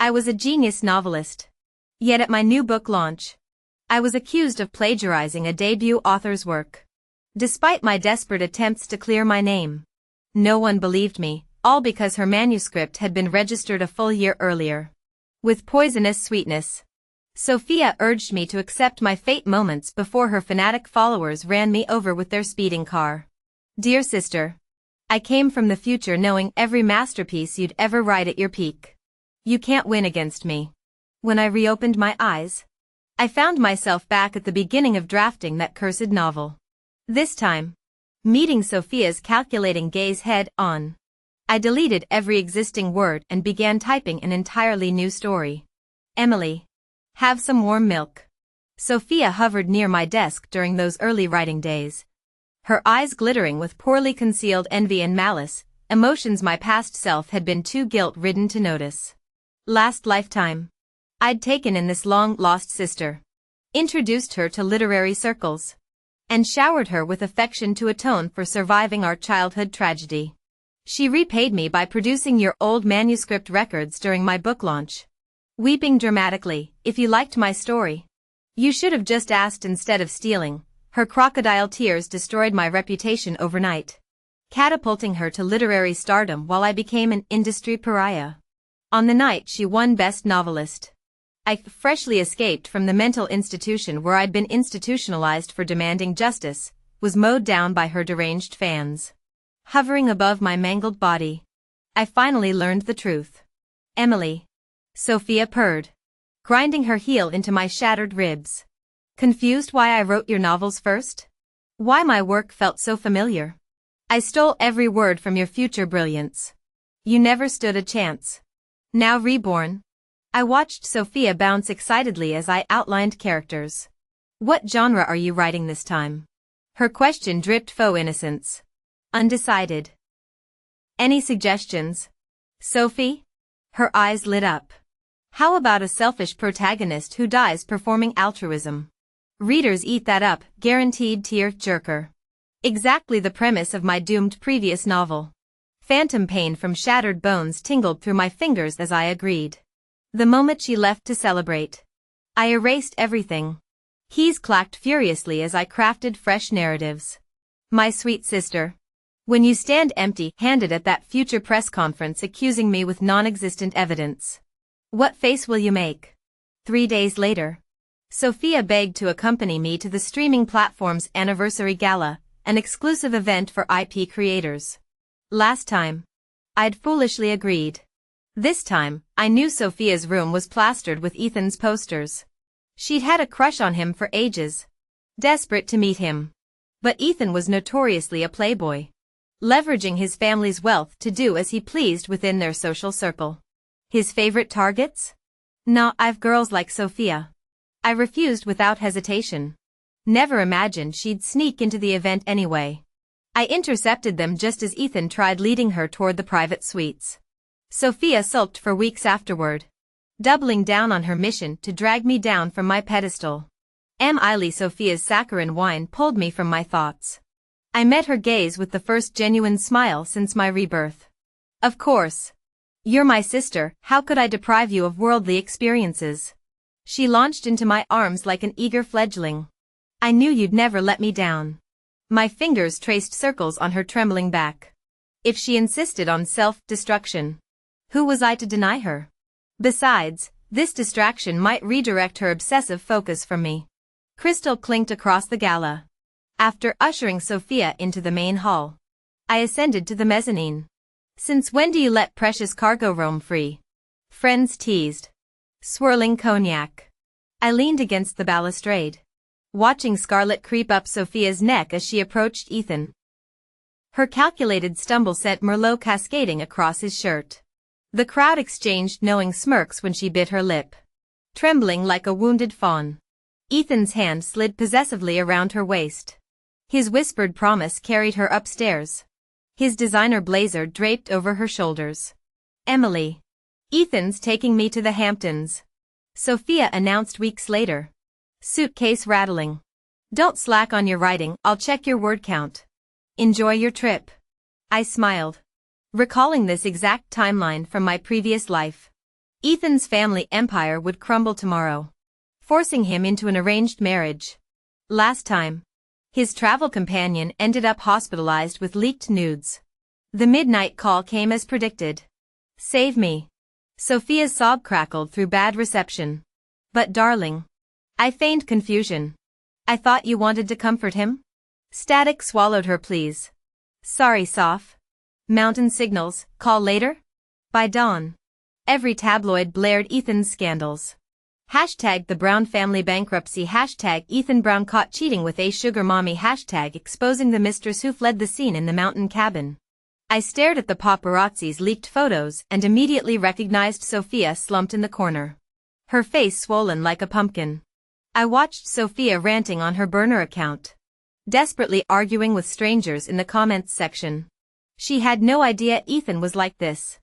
I was a genius novelist. Yet at my new book launch, I was accused of plagiarizing a debut author's work. Despite my desperate attempts to clear my name, no one believed me, all because her manuscript had been registered a full year earlier. With poisonous sweetness, Sophia urged me to accept my fate moments before her fanatic followers ran me over with their speeding car. Dear sister, I came from the future knowing every masterpiece you'd ever write at your peak. You can't win against me. When I reopened my eyes, I found myself back at the beginning of drafting that cursed novel. This time, meeting Sophia's calculating gaze head on, I deleted every existing word and began typing an entirely new story. Emily, have some warm milk. Sophia hovered near my desk during those early writing days, her eyes glittering with poorly concealed envy and malice, emotions my past self had been too guilt-ridden to notice. Last lifetime, I'd taken in this long-lost sister, introduced her to literary circles, and showered her with affection to atone for surviving our childhood tragedy. She repaid me by producing your old manuscript records during my book launch, weeping dramatically, if you liked my story. You should have just asked instead of stealing. Her crocodile tears destroyed my reputation overnight, catapulting her to literary stardom while I became an industry pariah. On the night she won Best Novelist, I freshly escaped from the mental institution where I'd been institutionalized for demanding justice, was mowed down by her deranged fans. Hovering above my mangled body, I finally learned the truth. Emily, Sophia purred, grinding her heel into my shattered ribs. Confused why I wrote your novels first? Why my work felt so familiar? I stole every word from your future brilliance. You never stood a chance. Now reborn. I watched Sophia bounce excitedly as I outlined characters. What genre are you writing this time? Her question dripped faux innocence. Undecided. Any suggestions? Sophie? Her eyes lit up. How about a selfish protagonist who dies performing altruism? Readers eat that up, guaranteed tear-jerker. Exactly the premise of my doomed previous novel. Phantom pain from shattered bones tingled through my fingers as I agreed. The moment she left to celebrate, I erased everything. Keys clacked furiously as I crafted fresh narratives. My sweet sister, when you stand empty-handed at that future press conference accusing me with non-existent evidence, what face will you make? 3 days later, Sophia begged to accompany me to the streaming platform's anniversary gala, an exclusive event for IP creators. Last time, I'd foolishly agreed. This time, I knew Sophia's room was plastered with Ethan's posters. She'd had a crush on him for ages, desperate to meet him. But Ethan was notoriously a playboy, leveraging his family's wealth to do as he pleased within their social circle. His favorite targets? Nah, I've girls like Sophia. I refused without hesitation. Never imagined she'd sneak into the event anyway. I intercepted them just as Ethan tried leading her toward the private suites. Sophia sulked for weeks afterward, doubling down on her mission to drag me down from my pedestal. Sophia's saccharine wine pulled me from my thoughts. I met her gaze with the first genuine smile since my rebirth. Of course. You're my sister, how could I deprive you of worldly experiences? She launched into my arms like an eager fledgling. I knew you'd never let me down. My fingers traced circles on her trembling back. If she insisted on self-destruction, who was I to deny her? Besides, this distraction might redirect her obsessive focus from me. Crystal clinked across the gala. After ushering Sophia into the main hall, I ascended to the mezzanine. Since when do you let precious cargo roam free? Friends teased. Swirling cognac. I leaned against the balustrade, watching scarlet creep up Sophia's neck as she approached Ethan. Her calculated stumble sent Merlot cascading across his shirt. The crowd exchanged knowing smirks when she bit her lip, trembling like a wounded fawn. Ethan's hand slid possessively around her waist. His whispered promise carried her upstairs, his designer blazer draped over her shoulders. Emily. Ethan's taking me to the Hamptons, Sophia announced weeks later. Suitcase rattling. Don't slack on your writing, I'll check your word count. Enjoy your trip. I smiled, recalling this exact timeline from my previous life. Ethan's family empire would crumble tomorrow, forcing him into an arranged marriage. Last time, his travel companion ended up hospitalized with leaked nudes. The midnight call came as predicted. Save me. Sophia's sob crackled through bad reception. But darling. I feigned confusion. I thought you wanted to comfort him? Static swallowed her pleas. Sorry, Soph. Mountain signals, call later? By dawn. Every tabloid blared Ethan's scandals. Hashtag the Brown family bankruptcy. Hashtag Ethan Brown caught cheating with a sugar mommy. Hashtag exposing the mistress who fled the scene in the mountain cabin. I stared at the paparazzi's leaked photos and immediately recognized Sophia slumped in the corner. Her face swollen like a pumpkin. I watched Sophia ranting on her burner account, desperately arguing with strangers in the comments section. She had no idea Ethan was like this.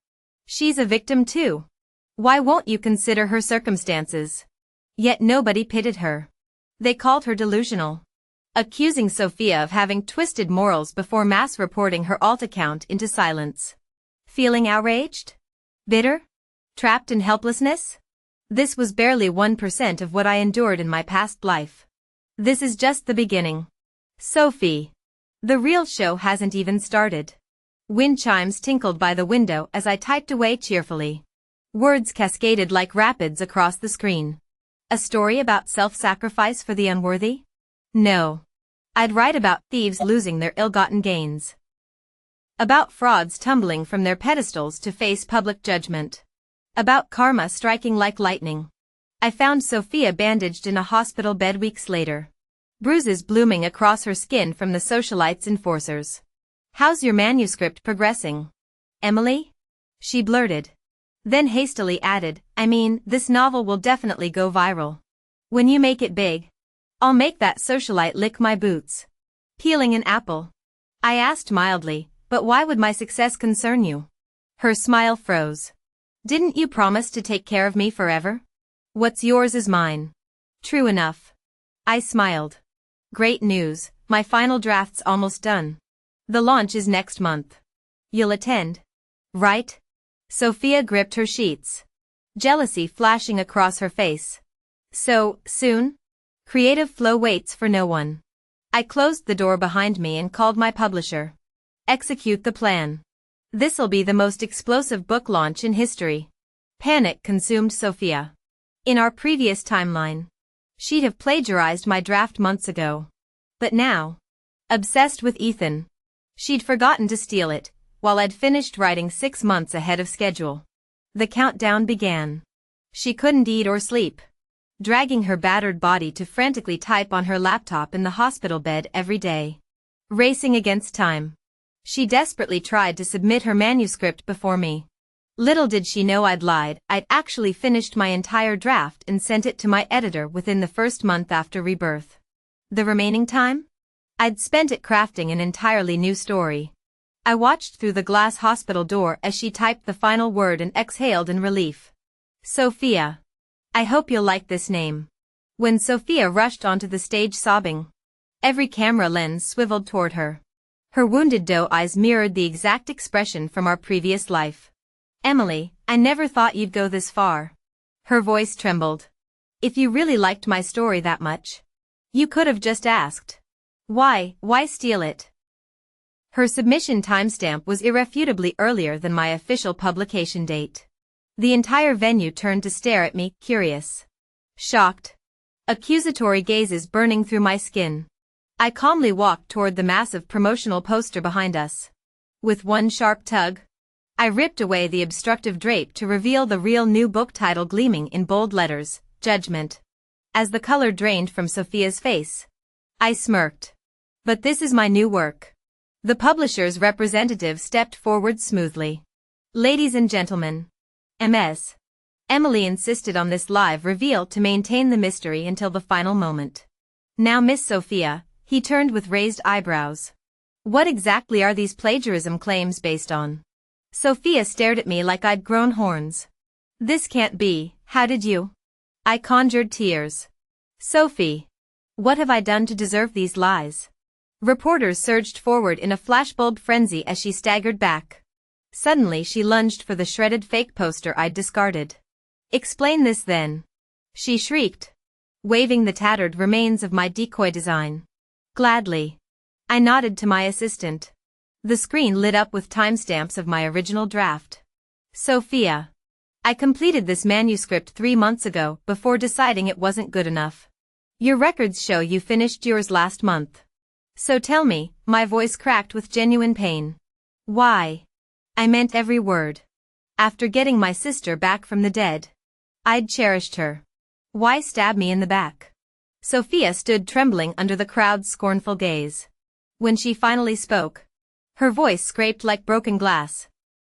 She's a victim too. Why won't you consider her circumstances? Yet nobody pitied her. They called her delusional, accusing Sophia of having twisted morals before mass reporting her alt account into silence. Feeling outraged? Bitter? Trapped in helplessness? This was barely 1% of what I endured in my past life. This is just the beginning. Sophie. The real show hasn't even started. Wind chimes tinkled by the window as I typed away cheerfully. Words cascaded like rapids across the screen. A story about self-sacrifice for the unworthy? No. I'd write about thieves losing their ill-gotten gains. About frauds tumbling from their pedestals to face public judgment. About karma striking like lightning. I found Sophia bandaged in a hospital bed weeks later. Bruises blooming across her skin from the socialite's enforcers. How's your manuscript progressing, Emily? She blurted. Then hastily added, I mean, this novel will definitely go viral. When you make it big, I'll make that socialite lick my boots. Peeling an apple? I asked mildly, but why would my success concern you? Her smile froze. Didn't you promise to take care of me forever? What's yours is mine. True enough. I smiled. Great news, my final draft's almost done. The launch is next month. You'll attend? Right? Sophia gripped her sheets. Jealousy flashing across her face. So, soon? Creative flow waits for no one. I closed the door behind me and called my publisher. Execute the plan. This'll be the most explosive book launch in history. Panic consumed Sophia. In our previous timeline, she'd have plagiarized my draft months ago. But now, obsessed with Ethan, she'd forgotten to steal it, while I'd finished writing 6 months ahead of schedule. The countdown began. She couldn't eat or sleep, dragging her battered body to frantically type on her laptop in the hospital bed every day. Racing against time. She desperately tried to submit her manuscript before me. Little did she know I'd lied. I'd actually finished my entire draft and sent it to my editor within the first month after Rebirth. The remaining time? I'd spent it crafting an entirely new story. I watched through the glass hospital door as she typed the final word and exhaled in relief. Sophia. I hope you'll like this name. When Sophia rushed onto the stage sobbing, every camera lens swiveled toward her. Her wounded doe eyes mirrored the exact expression from our previous life. Emily, I never thought you'd go this far. Her voice trembled. If you really liked my story that much, you could have just asked. Why steal it? Her submission timestamp was irrefutably earlier than my official publication date. The entire venue turned to stare at me, curious. Shocked. Accusatory gazes burning through my skin. I calmly walked toward the massive promotional poster behind us. With one sharp tug, I ripped away the obstructive drape to reveal the real new book title gleaming in bold letters, Judgment. As the color drained from Sophia's face, I smirked. But this is my new work. The publisher's representative stepped forward smoothly. Ladies and gentlemen, MS. Emily insisted on this live reveal to maintain the mystery until the final moment. Now Miss Sophia, he turned with raised eyebrows. What exactly are these plagiarism claims based on? Sophia stared at me like I'd grown horns. This can't be, how did you? I conjured tears. Sophie. What have I done to deserve these lies? Reporters surged forward in a flashbulb frenzy as she staggered back. Suddenly she lunged for the shredded fake poster I'd discarded. Explain this then. She shrieked, waving the tattered remains of my decoy design. Gladly. I nodded to my assistant. The screen lit up with timestamps of my original draft. Sophia. I completed this manuscript 3 months ago before deciding it wasn't good enough. Your records show you finished yours last month. So tell me, my voice cracked with genuine pain. Why? I meant every word. After getting my sister back from the dead, I'd cherished her. Why stab me in the back? Sophia stood trembling under the crowd's scornful gaze. When she finally spoke, her voice scraped like broken glass.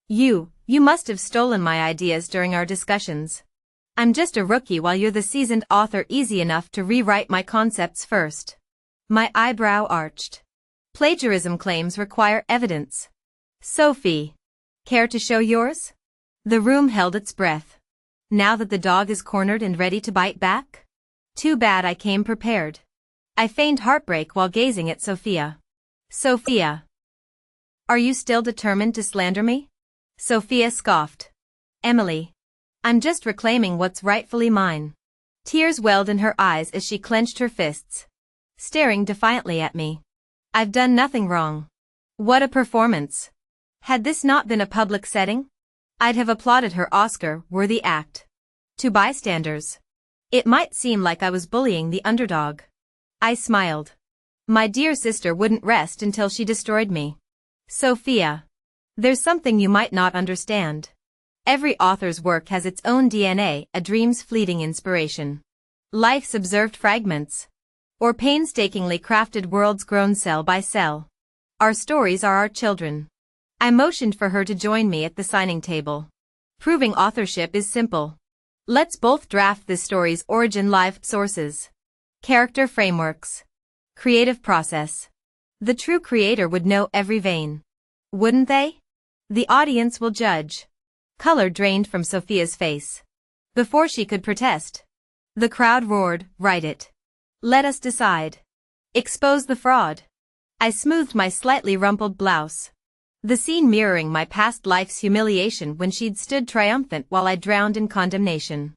You must have stolen my ideas during our discussions. I'm just a rookie while you're the seasoned author, easy enough to rewrite my concepts first. My eyebrow arched. Plagiarism claims require evidence. Sophie. Care to show yours? The room held its breath. Now that the dog is cornered and ready to bite back? Too bad I came prepared. I feigned heartbreak while gazing at Sophia. Sophia. Are you still determined to slander me? Sophia scoffed. Emily. I'm just reclaiming what's rightfully mine. Tears welled in her eyes as she clenched her fists, staring defiantly at me. I've done nothing wrong. What a performance. Had this not been a public setting, I'd have applauded her Oscar-worthy act. To bystanders, it might seem like I was bullying the underdog. I smiled. My dear sister wouldn't rest until she destroyed me. Sophia. There's something you might not understand. Every author's work has its own DNA, a dream's fleeting inspiration, life's observed fragments, or painstakingly crafted worlds grown cell by cell. Our stories are our children. I motioned for her to join me at the signing table. Proving authorship is simple. Let's both draft this story's origin, live sources, character frameworks, creative process. The true creator would know every vein. Wouldn't they? The audience will judge. Color drained from Sophia's face. Before she could protest, the crowd roared, "Write it. Let us decide. Expose the fraud." I smoothed my slightly rumpled blouse, the scene mirroring my past life's humiliation when she'd stood triumphant while I drowned in condemnation.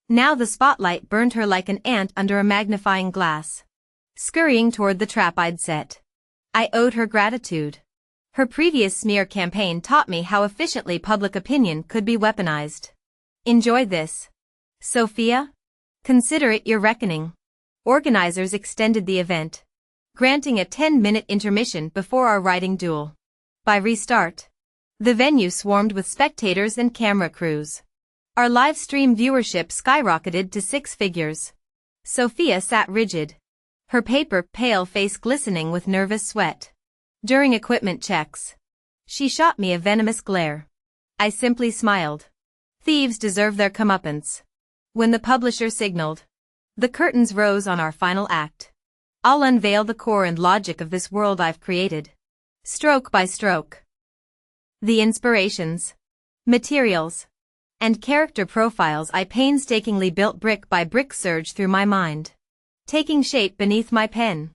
Now the spotlight burned her like an ant under a magnifying glass, scurrying toward the trap I'd set. I owed her gratitude. Her previous smear campaign taught me how efficiently public opinion could be weaponized. Enjoy this, Sophia. Consider it your reckoning. Organizers extended the event, granting a 10-minute intermission before our writing duel. By restart, the venue swarmed with spectators and camera crews. Our live stream viewership skyrocketed to 6 figures. Sophia sat rigid, her pale face glistening with nervous sweat. During equipment checks, she shot me a venomous glare. I simply smiled. Thieves deserve their comeuppance. When the publisher signaled, the curtains rose on our final act. I'll unveil the core and logic of this world I've created, stroke by stroke. The inspirations, materials, and character profiles I painstakingly built brick by brick surge through my mind, taking shape beneath my pen.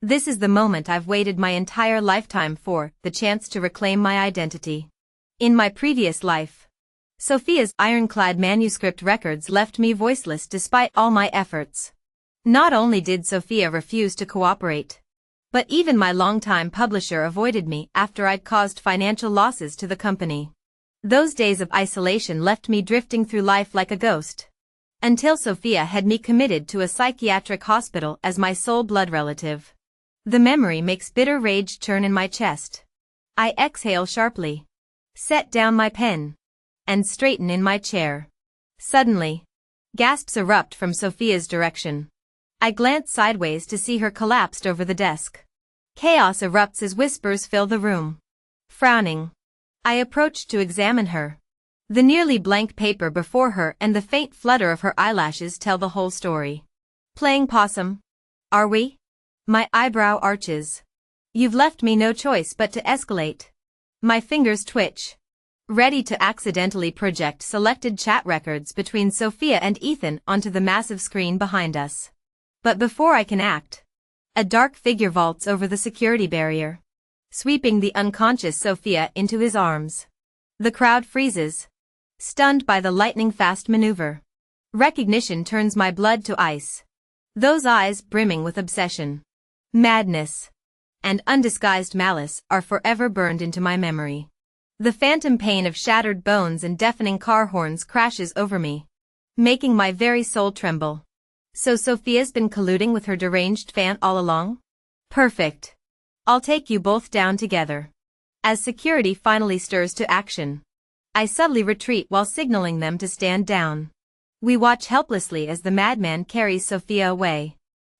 This is the moment I've waited my entire lifetime for, the chance to reclaim my identity. In my previous life, Sophia's ironclad manuscript records left me voiceless despite all my efforts. Not only did Sophia refuse to cooperate, but even my longtime publisher avoided me after I'd caused financial losses to the company. Those days of isolation left me drifting through life like a ghost, until Sophia had me committed to a psychiatric hospital as my sole blood relative. The memory makes bitter rage churn in my chest. I exhale sharply, set down my pen, and straighten in my chair. Suddenly, gasps erupt from Sophia's direction. I glance sideways to see her collapsed over the desk. Chaos erupts as whispers fill the room. Frowning, I approach to examine her. The nearly blank paper before her and the faint flutter of her eyelashes tell the whole story. Playing possum, are we? My eyebrow arches. You've left me no choice but to escalate. My fingers twitch, ready to accidentally project selected chat records between Sophia and Ethan onto the massive screen behind us. But before I can act, a dark figure vaults over the security barrier, sweeping the unconscious Sophia into his arms. The crowd freezes, stunned by the lightning-fast maneuver. Recognition turns my blood to ice. Those eyes brimming with obsession, madness, and undisguised malice are forever burned into my memory. The phantom pain of shattered bones and deafening car horns crashes over me, making my very soul tremble. So Sophia's been colluding with her deranged fan all along? Perfect. I'll take you both down together. As security finally stirs to action, I subtly retreat while signaling them to stand down. We watch helplessly as the madman carries Sophia away.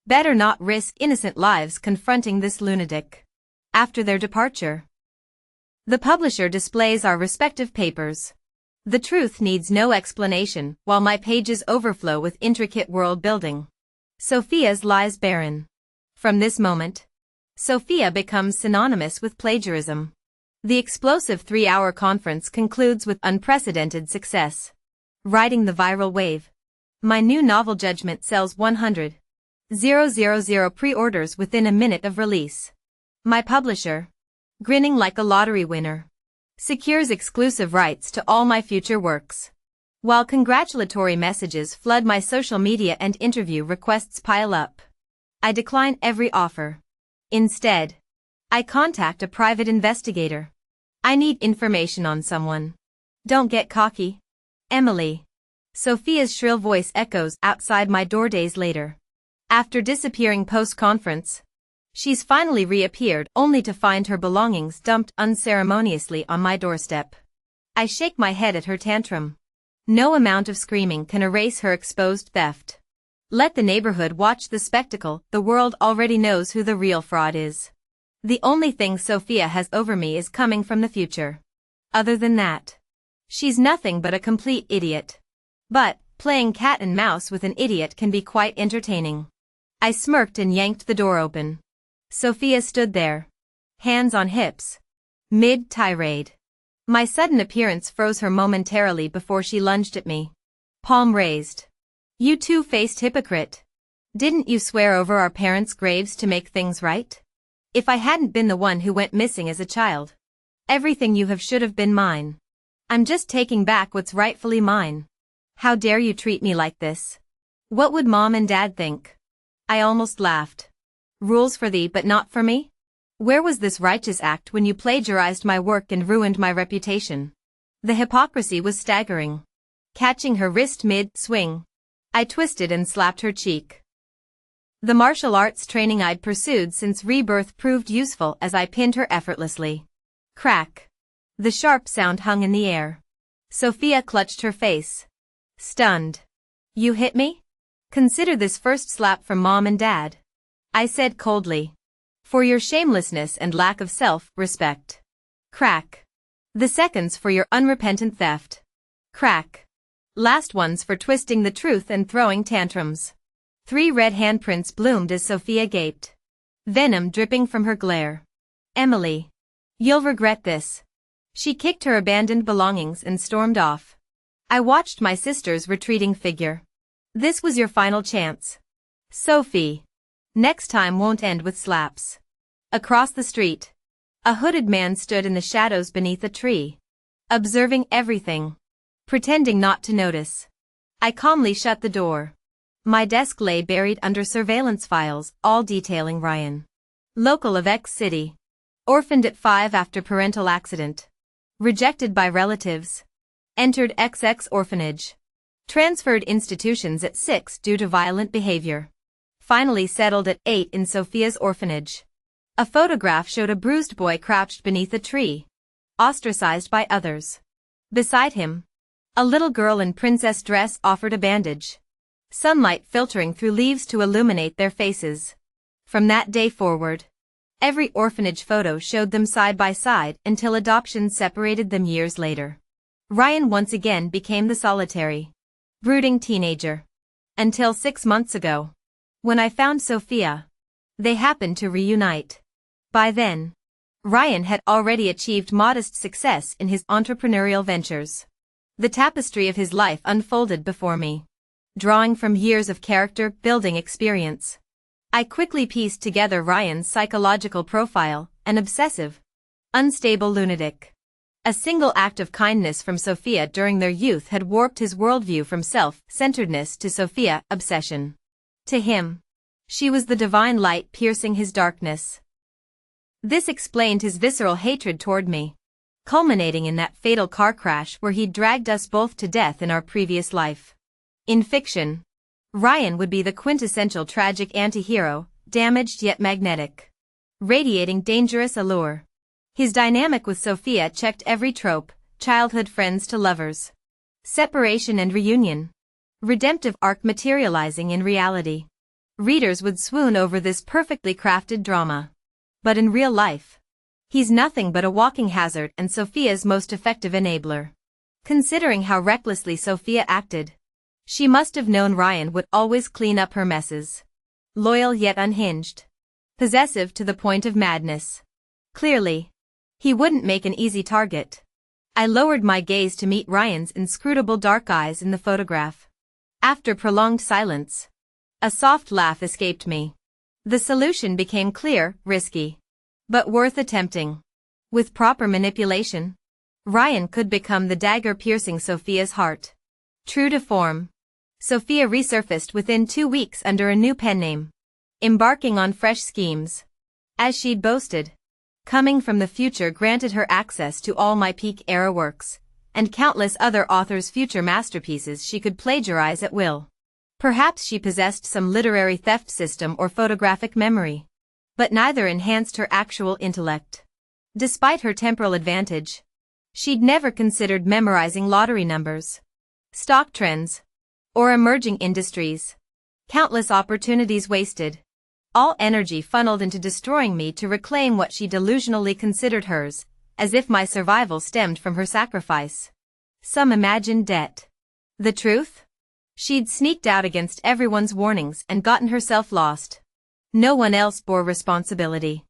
Better not risk innocent lives confronting this lunatic. After their departure, the publisher displays our respective papers. The truth needs no explanation, while my pages overflow with intricate world building. Sophia's lies barren. From this moment, Sophia becomes synonymous with plagiarism. The explosive 3-hour conference concludes with unprecedented success. Riding the viral wave, my new novel Judgment sells 100,000 pre-orders within a minute of release. My publisher, grinning like a lottery winner, secures exclusive rights to all my future works. While congratulatory messages flood my social media and interview requests pile up, I decline every offer. Instead, I contact a private investigator. I need information on someone. Don't get cocky, Emily. Sophia's shrill voice echoes outside my door days later. After disappearing post-conference, she's finally reappeared only to find her belongings dumped unceremoniously on my doorstep. I shake my head at her tantrum. No amount of screaming can erase her exposed theft. Let the neighborhood watch the spectacle. The world already knows who the real fraud is. The only thing Sophia has over me is coming from the future. Other than that, she's nothing but a complete idiot. But, playing cat and mouse with an idiot can be quite entertaining. I smirked and yanked the door open. Sophia stood there, hands on hips, mid-tirade. My sudden appearance froze her momentarily before she lunged at me, palm raised. You two-faced hypocrite. Didn't you swear over our parents' graves to make things right? If I hadn't been the one who went missing as a child, everything you have should have been mine. I'm just taking back what's rightfully mine. How dare you treat me like this? What would Mom and Dad think? I almost laughed. Rules for thee but not for me? Where was this righteous act when you plagiarized my work and ruined my reputation? The hypocrisy was staggering. Catching her wrist mid-swing, I twisted and slapped her cheek. The martial arts training I'd pursued since Rebirth proved useful as I pinned her effortlessly. Crack. The sharp sound hung in the air. Sophia clutched her face, stunned. You hit me? Consider this first slap from Mom and Dad, I said coldly. For your shamelessness and lack of self-respect. Crack. The seconds for your unrepentant theft. Crack. Last ones for twisting the truth and throwing tantrums. 3 red handprints bloomed as Sophia gaped, venom dripping from her glare. Emily, you'll regret this. She kicked her abandoned belongings and stormed off. I watched my sister's retreating figure. This was your final chance, Sophie. Next time won't end with slaps. Across the street, a hooded man stood in the shadows beneath a tree, observing everything, pretending not to notice. I calmly shut the door. My desk lay buried under surveillance files, all detailing Ryan. Local of X city. Orphaned at 5 after parental accident. Rejected by relatives. Entered XX orphanage. Transferred institutions at 6 due to violent behavior. Finally settled at 8 in Sophia's orphanage. A photograph showed a bruised boy crouched beneath a tree, ostracized by others. Beside him, a little girl in princess dress offered a bandage. Sunlight filtering through leaves to illuminate their faces. From that day forward, every orphanage photo showed them side by side until adoption separated them years later. Ryan once again became the solitary, brooding teenager. Until 6 months ago, when I found Sophia, they happened to reunite. By then, Ryan had already achieved modest success in his entrepreneurial ventures. The tapestry of his life unfolded before me. Drawing from years of character-building experience, I quickly pieced together Ryan's psychological profile, an obsessive, unstable lunatic. A single act of kindness from Sophia during their youth had warped his worldview from self-centeredness to Sophia obsession. To him, she was the divine light piercing his darkness. This explained his visceral hatred toward me, culminating in that fatal car crash where he'd dragged us both to death in our previous life. In fiction, Ryan would be the quintessential tragic anti-hero, damaged yet magnetic, radiating dangerous allure. His dynamic with Sophia checked every trope, childhood friends to lovers, separation and reunion, redemptive arc materializing in reality. Readers would swoon over this perfectly crafted drama. But in real life, he's nothing but a walking hazard and Sophia's most effective enabler. Considering how recklessly Sophia acted, she must have known Ryan would always clean up her messes. Loyal yet unhinged. Possessive to the point of madness. Clearly, he wouldn't make an easy target. I lowered my gaze to meet Ryan's inscrutable dark eyes in the photograph. After prolonged silence, a soft laugh escaped me. The solution became clear, risky, but worth attempting. With proper manipulation, Ryan could become the dagger piercing Sophia's heart. True to form, Sophia resurfaced within 2 weeks under a new pen name, embarking on fresh schemes. As she'd boasted, coming from the future granted her access to all my peak-era works, and countless other authors' future masterpieces she could plagiarize at will. Perhaps she possessed some literary theft system or photographic memory, but neither enhanced her actual intellect. Despite her temporal advantage, she'd never considered memorizing lottery numbers, stock trends, or emerging industries. Countless opportunities wasted. All energy funneled into destroying me to reclaim what she delusionally considered hers, as if my survival stemmed from her sacrifice. Some imagined debt. The truth? She'd sneaked out against everyone's warnings and gotten herself lost. No one else bore responsibility.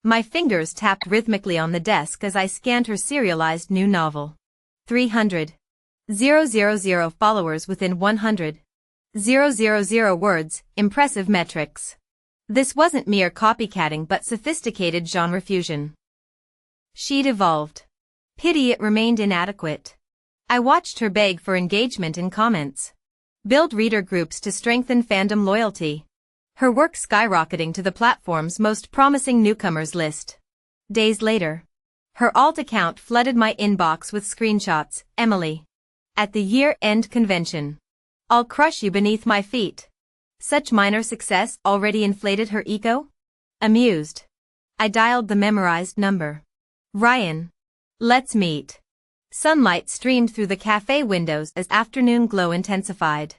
My fingers tapped rhythmically on the desk as I scanned her serialized new novel. 300,000 followers within 100,000 words, impressive metrics. This wasn't mere copycatting but sophisticated genre fusion. She'd evolved. Pity it remained inadequate. I watched her beg for engagement in comments, build reader groups to strengthen fandom loyalty. Her work skyrocketing to the platform's most promising newcomers list. Days later, her alt account flooded my inbox with screenshots. Emily. At the year-end convention. I'll crush you beneath my feet. Such minor success already inflated her ego? Amused, I dialed the memorized number. Ryan. Let's meet. Sunlight streamed through the cafe windows as afternoon glow intensified.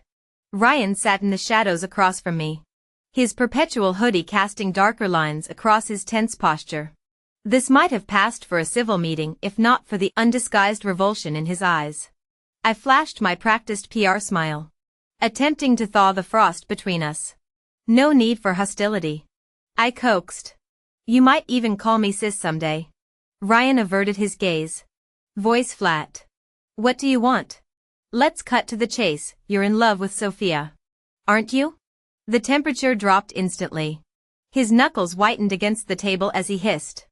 Ryan sat in the shadows across from me, his perpetual hoodie casting darker lines across his tense posture. This might have passed for a civil meeting if not for the undisguised revulsion in his eyes. I flashed my practiced PR smile, attempting to thaw the frost between us. No need for hostility, I coaxed. You might even call me sis someday. Ryan averted his gaze, voice flat. What do you want? Let's cut to the chase. You're in love with Sophia, aren't you? The temperature dropped instantly. His knuckles whitened against the table as he hissed.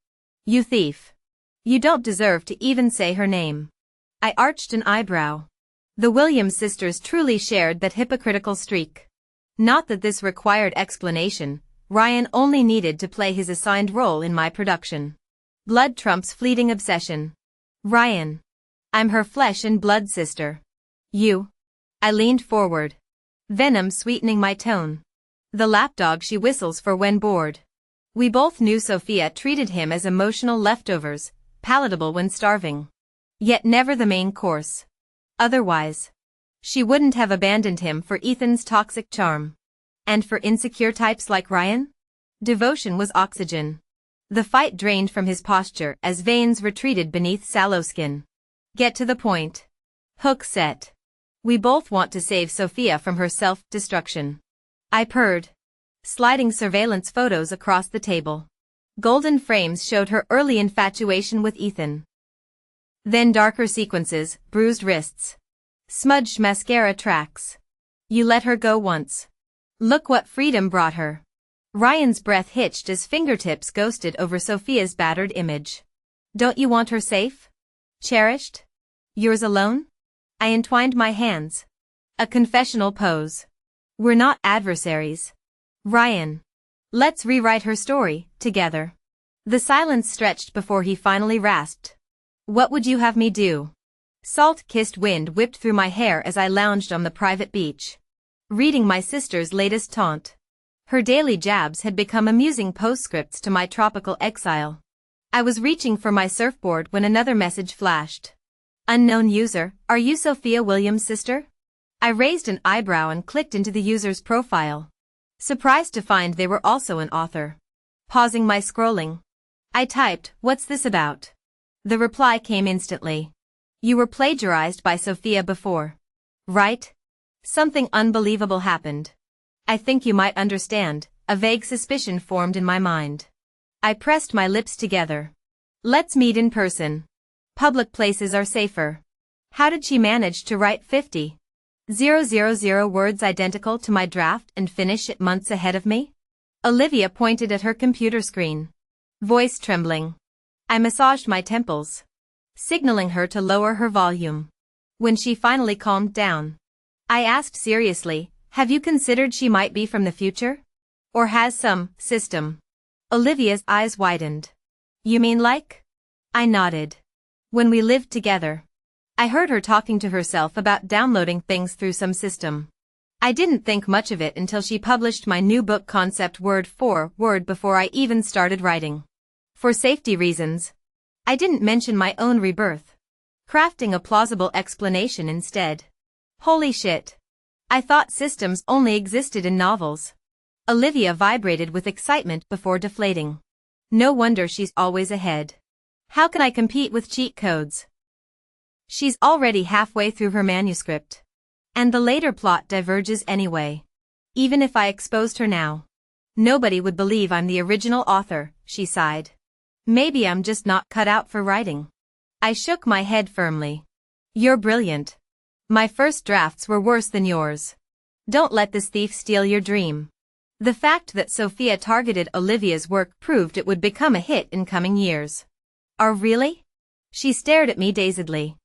You thief. You don't deserve to even say her name. I arched an eyebrow. The Williams sisters truly shared that hypocritical streak. Not that this required explanation, Ryan only needed to play his assigned role in my production. Blood trumps fleeting obsession. Ryan. I'm her flesh and blood sister. You. I leaned forward, venom sweetening my tone. The lapdog she whistles for when bored. We both knew Sophia treated him as emotional leftovers, palatable when starving. Yet never the main course. Otherwise, she wouldn't have abandoned him for Ethan's toxic charm. And for insecure types like Ryan? Devotion was oxygen. The fight drained from his posture as veins retreated beneath sallow skin. Get to the point. Hook set. We both want to save Sophia from her self-destruction. I purred, sliding surveillance photos across the table. Golden frames showed her early infatuation with Ethan. Then darker sequences, bruised wrists, smudged mascara tracks. You let her go once. Look what freedom brought her. Ryan's breath hitched as fingertips ghosted over Sophia's battered image. Don't you want her safe? Cherished? Yours alone? I entwined my hands. A confessional pose. We're not adversaries. Ryan. Let's rewrite her story, together. The silence stretched before he finally rasped. What would you have me do? Salt-kissed wind whipped through my hair as I lounged on the private beach. Reading my sister's latest taunt. Her daily jabs had become amusing postscripts to my tropical exile. I was reaching for my surfboard when another message flashed. Unknown user, are you Sophia Williams' sister? I raised an eyebrow and clicked into the user's profile. Surprised to find they were also an author. Pausing my scrolling. I typed, "What's this about?" The reply came instantly. You were plagiarized by Sophia before. Right? Something unbelievable happened. I think you might understand, a vague suspicion formed in my mind. I pressed my lips together. Let's meet in person. Public places are safer. How did she manage to write 50,000 words identical to my draft and finish it months ahead of me? Olivia pointed at her computer screen. Voice trembling. I massaged my temples, signaling her to lower her volume. When she finally calmed down, I asked seriously, have you considered she might be from the future? Or has some system? Olivia's eyes widened. You mean like? I nodded. When we lived together, I heard her talking to herself about downloading things through some system. I didn't think much of it until she published my new book concept word for word before I even started writing. For safety reasons, I didn't mention my own rebirth, crafting a plausible explanation instead. Holy shit. I thought systems only existed in novels. Olivia vibrated with excitement before deflating. No wonder she's always ahead. How can I compete with cheat codes? She's already halfway through her manuscript. And the later plot diverges anyway. Even if I exposed her now, nobody would believe I'm the original author, she sighed. Maybe I'm just not cut out for writing. I shook my head firmly. You're brilliant. My first drafts were worse than yours. Don't let this thief steal your dream. The fact that Sophia targeted Olivia's work proved it would become a hit in coming years. Oh, really? She stared at me dazedly.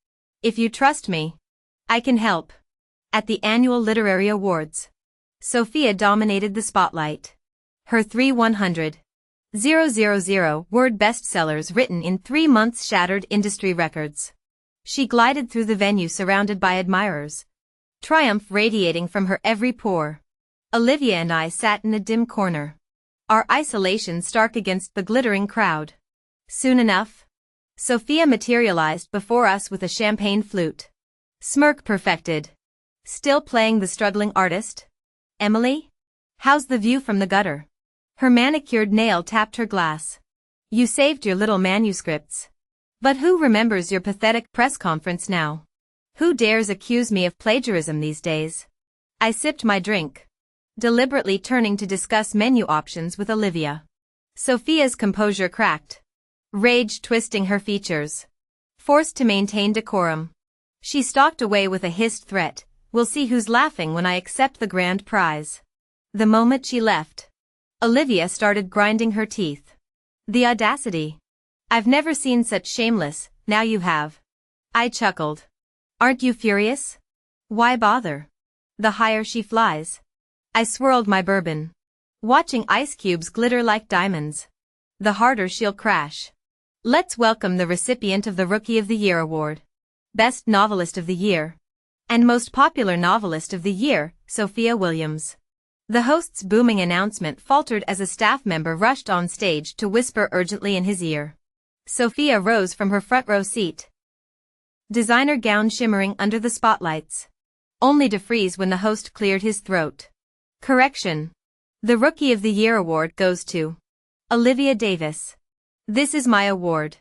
If you trust me, I can help. At the annual literary awards, Sophia dominated the spotlight. Her 3,100,000 word bestsellers written in 3 months shattered industry records. She glided through the venue surrounded by admirers, triumph radiating from her every pore. Olivia and I sat in a dim corner, our isolation stark against the glittering crowd. Soon enough, Sophia materialized before us with a champagne flute. Smirk perfected. Still playing the struggling artist? Emily? How's the view from the gutter? Her manicured nail tapped her glass. You saved your little manuscripts. But who remembers your pathetic press conference now? Who dares accuse me of plagiarism these days? I sipped my drink, deliberately turning to discuss menu options with Olivia. Sophia's composure cracked, rage twisting her features. Forced to maintain decorum, she stalked away with a hissed threat. We'll see who's laughing when I accept the grand prize. The moment she left, Olivia started grinding her teeth. The audacity. I've never seen such shameless, now you have. I chuckled. Aren't you furious? Why bother? The higher she flies. I swirled my bourbon, watching ice cubes glitter like diamonds. The harder she'll crash. Let's welcome the recipient of the Rookie of the Year award. Best Novelist of the Year. And Most Popular Novelist of the Year, Sophia Williams. The host's booming announcement faltered as a staff member rushed on stage to whisper urgently in his ear. Sophia rose from her front row seat, designer gown shimmering under the spotlights, only to freeze when the host cleared his throat. Correction. The Rookie of the Year award goes to Olivia Davis. This is my award.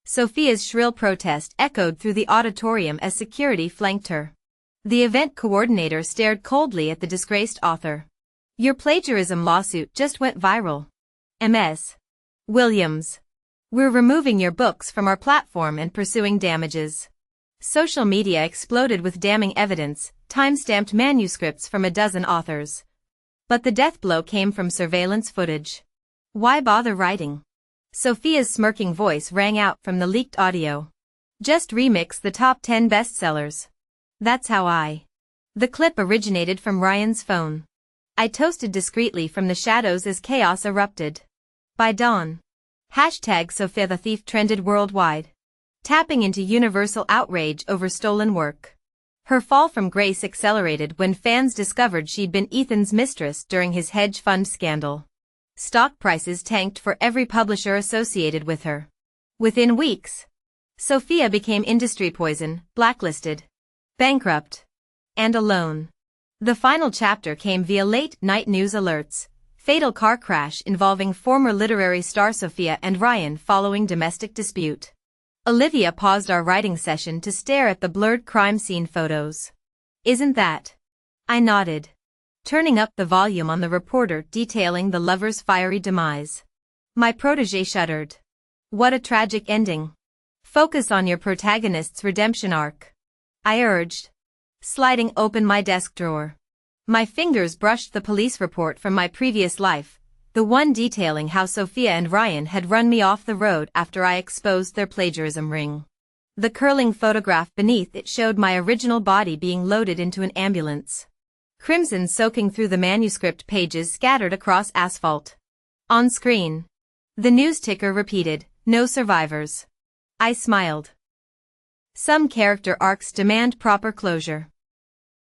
Sophia's shrill protest echoed through the auditorium as security flanked her. The event coordinator stared coldly at the disgraced author. Your plagiarism lawsuit just went viral. Ms. Williams. We're removing your books from our platform and pursuing damages. Social media exploded with damning evidence, time-stamped manuscripts from a dozen authors. But the death blow came from surveillance footage. Why bother writing? Sophia's smirking voice rang out from the leaked audio. Just remix the top 10 bestsellers. That's how I. The clip originated from Ryan's phone. I toasted discreetly from the shadows as chaos erupted. By dawn. #Sophia the thief trended worldwide, tapping into universal outrage over stolen work. Her fall from grace accelerated when fans discovered she'd been Ethan's mistress during his hedge fund scandal. Stock prices tanked for every publisher associated with her. Within weeks, Sophia became industry poison, blacklisted, bankrupt, and alone. The final chapter came via late-night news alerts. Fatal car crash involving former literary star Sophia and Ryan following domestic dispute. Olivia paused our writing session to stare at the blurred crime scene photos. Isn't that? I nodded, turning up the volume on the reporter detailing the lover's fiery demise. My protégé shuddered. What a tragic ending. Focus on your protagonist's redemption arc, I urged, sliding open my desk drawer. My fingers brushed the police report from my previous life, the one detailing how Sophia and Ryan had run me off the road after I exposed their plagiarism ring. The curling photograph beneath it showed my original body being loaded into an ambulance. Crimson soaking through the manuscript pages scattered across asphalt. On screen, the news ticker repeated, "No survivors." I smiled. Some character arcs demand proper closure.